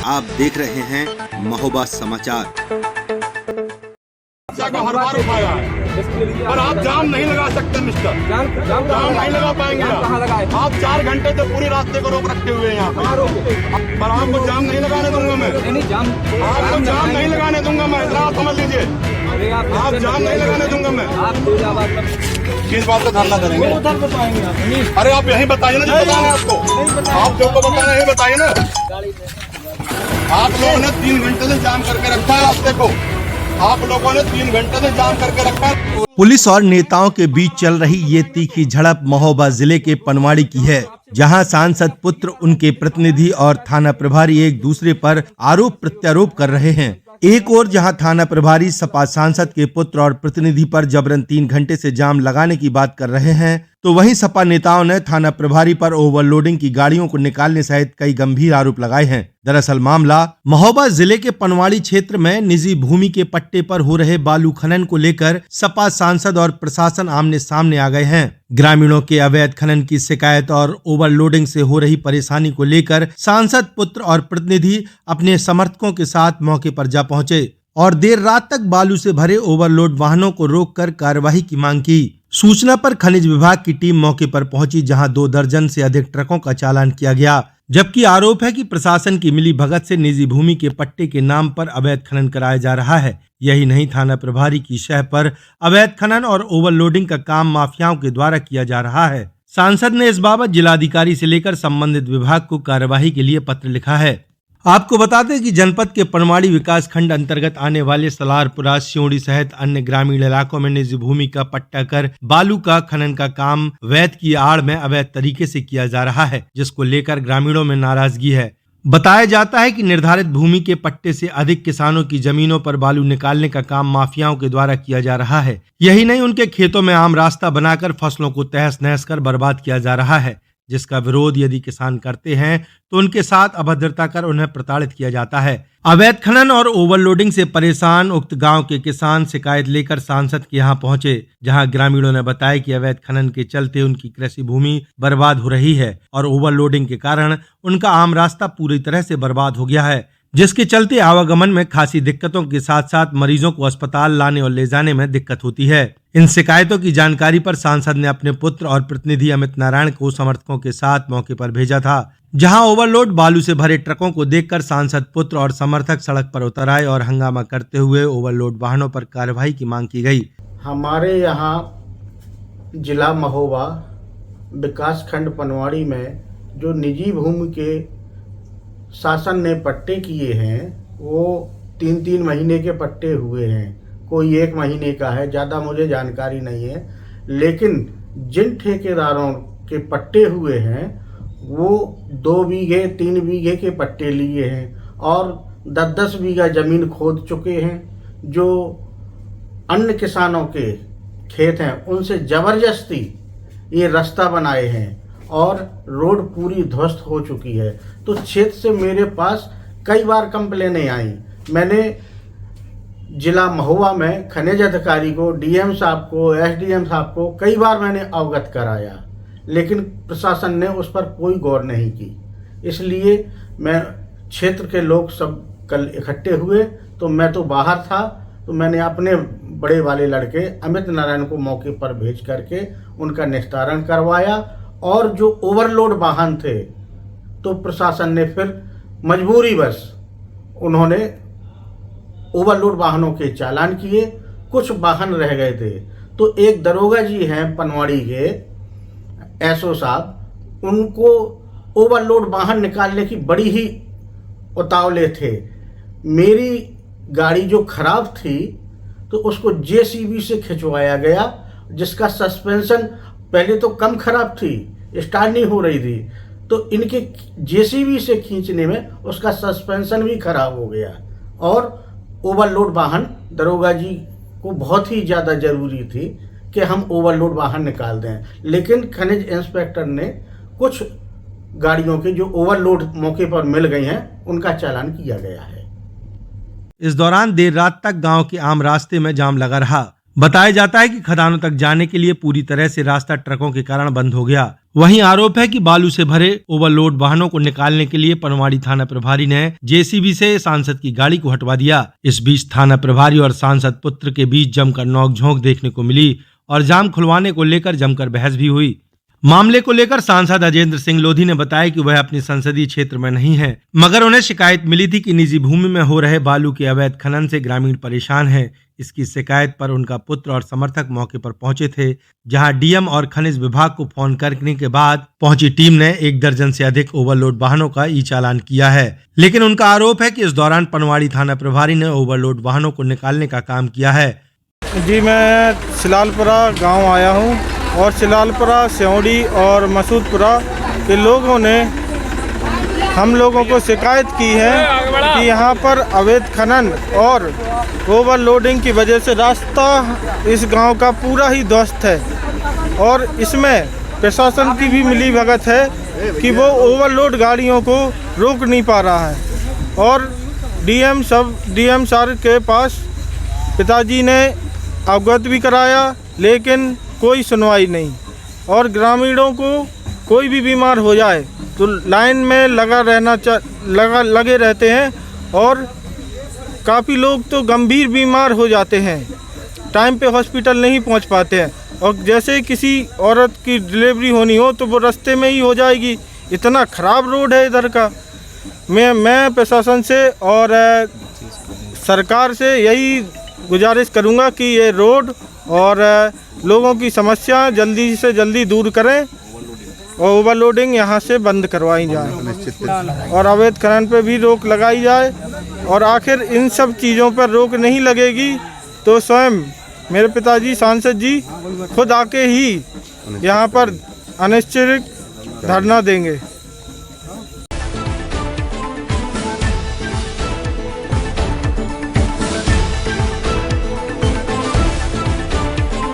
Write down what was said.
आप देख रहे हैं महोबा समाचार। हर बार उठाया है पर आप जाम नहीं लगा सकते मिस्टर, जाम नहीं लगा पाएंगे आप 4 घंटे से पूरे रास्ते को रोक रखे हुए हैं यहाँ पे, पर आपको जाम नहीं लगाने दूंगा मैं, आपको जाम नहीं लगाने दूंगा मैं, इतना समझ लीजिए, आप जाम नहीं लगाने दूंगा मैं। किस बात का धरना करेंगे? अरे आप यही बताइए ना जो बताना है आपको, आप जो को बताना है बताइए ना। आप लोगों ने 3 घंटे से जाम करके रखा है रास्ते को, आप लोगों ने 3 घंटे से जाम करके रखा है। पुलिस और नेताओं के बीच चल रही ये तीखी झड़प महोबा जिले के पनवाड़ी की है, जहां सांसद पुत्र, उनके प्रतिनिधि और थाना प्रभारी एक दूसरे पर आरोप प्रत्यारोप कर रहे हैं। एक ओर जहां थाना प्रभारी सपा सांसद के पुत्र और प्रतिनिधि पर जबरन 3 घंटे से जाम लगाने की बात कर रहे हैं, तो वहीं सपा नेताओं ने थाना प्रभारी पर ओवरलोडिंग की गाड़ियों को निकालने सहित कई गंभीर आरोप लगाए हैं। दरअसल मामला महोबा जिले के पनवाड़ी क्षेत्र में निजी भूमि के पट्टे पर हो रहे बालू खनन को लेकर सपा सांसद और प्रशासन आमने सामने आ गए हैं। ग्रामीणों के अवैध खनन की शिकायत और ओवरलोडिंग से हो रही परेशानी को लेकर सांसद पुत्र और प्रतिनिधि अपने समर्थकों के साथ मौके पर जा पहुंचे और देर रात तक बालू से भरे ओवरलोड वाहनों को रोककर कार्यवाही की मांग की। सूचना पर खनिज विभाग की टीम मौके पर पहुंची, जहां 2 दर्जन से अधिक ट्रकों का चालान किया गया, जबकि आरोप है कि प्रशासन की मिली भगत से निजी भूमि के पट्टे के नाम पर अवैध खनन कराया जा रहा है। यही नहीं, थाना प्रभारी की शह पर अवैध खनन और ओवरलोडिंग का काम माफियाओं के द्वारा किया जा रहा है। सांसद ने इस बाबत जिलाधिकारी से लेकर संबंधित विभाग को कार्यवाही के लिए पत्र लिखा है। आपको बता दें कि जनपद के पनवाड़ी विकास खंड अंतर्गत आने वाले सलारपुरा, सियोड़ी सहित अन्य ग्रामीण इलाकों में निजी भूमि का पट्टा कर बालू का खनन का काम वैध की आड़ में अवैध तरीके से किया जा रहा है, जिसको लेकर ग्रामीणों में नाराजगी है। बताया जाता है कि निर्धारित भूमि के पट्टे से अधिक किसानों की जमीनों पर बालू निकालने का काम माफियाओं के द्वारा किया जा रहा है। यही नहीं, उनके खेतों में आम रास्ता बनाकर फसलों को तहस नहस कर बर्बाद किया जा रहा है, जिसका विरोध यदि किसान करते हैं तो उनके साथ अभद्रता कर उन्हें प्रताड़ित किया जाता है। अवैध खनन और ओवरलोडिंग से परेशान उक्त गांव के किसान शिकायत लेकर सांसद के यहां पहुंचे, जहां ग्रामीणों ने बताया कि अवैध खनन के चलते उनकी कृषि भूमि बर्बाद हो रही है और ओवरलोडिंग के कारण उनका आम रास्ता पूरी तरह से बर्बाद हो गया है, जिसके चलते आवागमन में खासी दिक्कतों के साथ साथ मरीजों को अस्पताल लाने और ले जाने में दिक्कत होती है। इन शिकायतों की जानकारी पर सांसद ने अपने पुत्र और प्रतिनिधि अमित नारायण को समर्थकों के साथ मौके पर भेजा था, जहां ओवरलोड बालू से भरे ट्रकों को देखकर सांसद पुत्र और समर्थक सड़क पर उतर आए और हंगामा करते हुए ओवरलोड वाहनों पर कार्रवाई की मांग की गई। हमारे यहाँ जिला महोबा विकास खंड पनवाड़ी में जो निजी भूमि के शासन ने पट्टे किए हैं, वो 3-3 महीने के पट्टे हुए हैं, कोई 1 महीने का है, ज़्यादा मुझे जानकारी नहीं है। लेकिन जिन ठेकेदारों के पट्टे हुए हैं वो 2 बीघे 3 बीघे के पट्टे लिए हैं और 10-10 बीघा ज़मीन खोद चुके हैं। जो अन्य किसानों के खेत हैं उनसे ज़बरदस्ती ये रास्ता बनाए हैं और रोड पूरी ध्वस्त हो चुकी है। तो क्षेत्र से मेरे पास कई बार कंप्लेनें आई। मैंने जिला महोबा में खनिज अधिकारी को, डीएम साहब को, एसडीएम साहब को कई बार मैंने अवगत कराया, लेकिन प्रशासन ने उस पर कोई गौर नहीं की। इसलिए मैं क्षेत्र के लोग सब कल इकट्ठे हुए, तो मैं तो बाहर था, तो मैंने अपने बड़े वाले लड़के अमित नारायण को मौके पर भेज करके उनका निस्तारण करवाया। और जो ओवरलोड वाहन थे तो प्रशासन ने फिर मजबूरीवश उन्होंने ओवरलोड वाहनों के चालान किए, कुछ वाहन रह गए थे। तो एक दरोगा जी हैं पनवाड़ी के, एसओ साहब, उनको ओवरलोड वाहन निकालने की बड़ी ही उतावले थे। मेरी गाड़ी जो खराब थी तो उसको जेसीबी से खिंचवाया गया, जिसका सस्पेंशन पहले तो कम खराब थी, स्टार्ट नहीं हो रही थी, तो इनके जेसीबी से खींचने में उसका सस्पेंशन भी खराब हो गया। और ओवरलोड वाहन दरोगा जी को बहुत ही ज़्यादा ज़रूरी थी कि हम ओवरलोड वाहन निकाल दें, लेकिन खनिज इंस्पेक्टर ने कुछ गाड़ियों के जो ओवरलोड मौके पर मिल गई हैं उनका चालान किया गया है। इस दौरान देर रात तक गांव के आम रास्ते में जाम लगा रहा। बताया जाता है कि खदानों तक जाने के लिए पूरी तरह से रास्ता ट्रकों के कारण बंद हो गया। वहीं आरोप है कि बालू से भरे ओवरलोड वाहनों को निकालने के लिए पनवाड़ी थाना प्रभारी ने जेसीबी से सांसद की गाड़ी को हटवा दिया। इस बीच थाना प्रभारी और सांसद पुत्र के बीच जमकर नोकझोंक देखने को मिली और जाम खुलवाने को लेकर जमकर बहस भी हुई। मामले को लेकर सांसद अजेंद्र सिंह लोधी ने बताया कि वह अपनी संसदीय क्षेत्र में नहीं है, मगर उन्हें शिकायत मिली थी कि निजी भूमि में हो रहे बालू के अवैध खनन से ग्रामीण परेशान हैं। इसकी शिकायत पर उनका पुत्र और समर्थक मौके पर पहुंचे थे, जहां डीएम और खनिज विभाग को फोन करने के बाद पहुंची टीम ने 1 दर्जन से अधिक ओवरलोड वाहनों का ई चालान किया है। लेकिन उनका आरोप है कि इस दौरान पनवाड़ी थाना प्रभारी ने ओवरलोड वाहनों को निकालने का काम किया है। जी, मैं सिलालपुरा गांव आया हूं और सिलालपुरा, सेवड़ी और मसूदपुरा के लोगों ने हम लोगों को शिकायत की है कि यहाँ पर अवैध खनन और ओवरलोडिंग की वजह से रास्ता इस गांव का पूरा ही ध्वस्त है और इसमें प्रशासन की भी मिलीभगत है कि वो ओवरलोड गाड़ियों को रोक नहीं पा रहा है। और डीएम सर के पास पिताजी ने अवगत भी कराया, लेकिन कोई सुनवाई नहीं। और ग्रामीणों को कोई भी बीमार हो जाए तो लाइन में लगे रहते हैं और काफ़ी लोग तो गंभीर बीमार हो जाते हैं, टाइम पे हॉस्पिटल नहीं पहुंच पाते हैं। और जैसे किसी औरत की डिलीवरी होनी हो तो वो रास्ते में ही हो जाएगी। इतना ख़राब रोड है इधर का। मैं प्रशासन से और सरकार से यही गुजारिश करूंगा कि ये रोड और लोगों की समस्या जल्दी से जल्दी दूर करें और ओवरलोडिंग यहाँ से बंद करवाई जाए और अवैध खनन पे भी रोक लगाई जाए। और आखिर इन सब चीज़ों पर रोक नहीं लगेगी तो स्वयं मेरे पिताजी सांसद जी खुद आके ही यहाँ पर अनिश्चित धरना देंगे।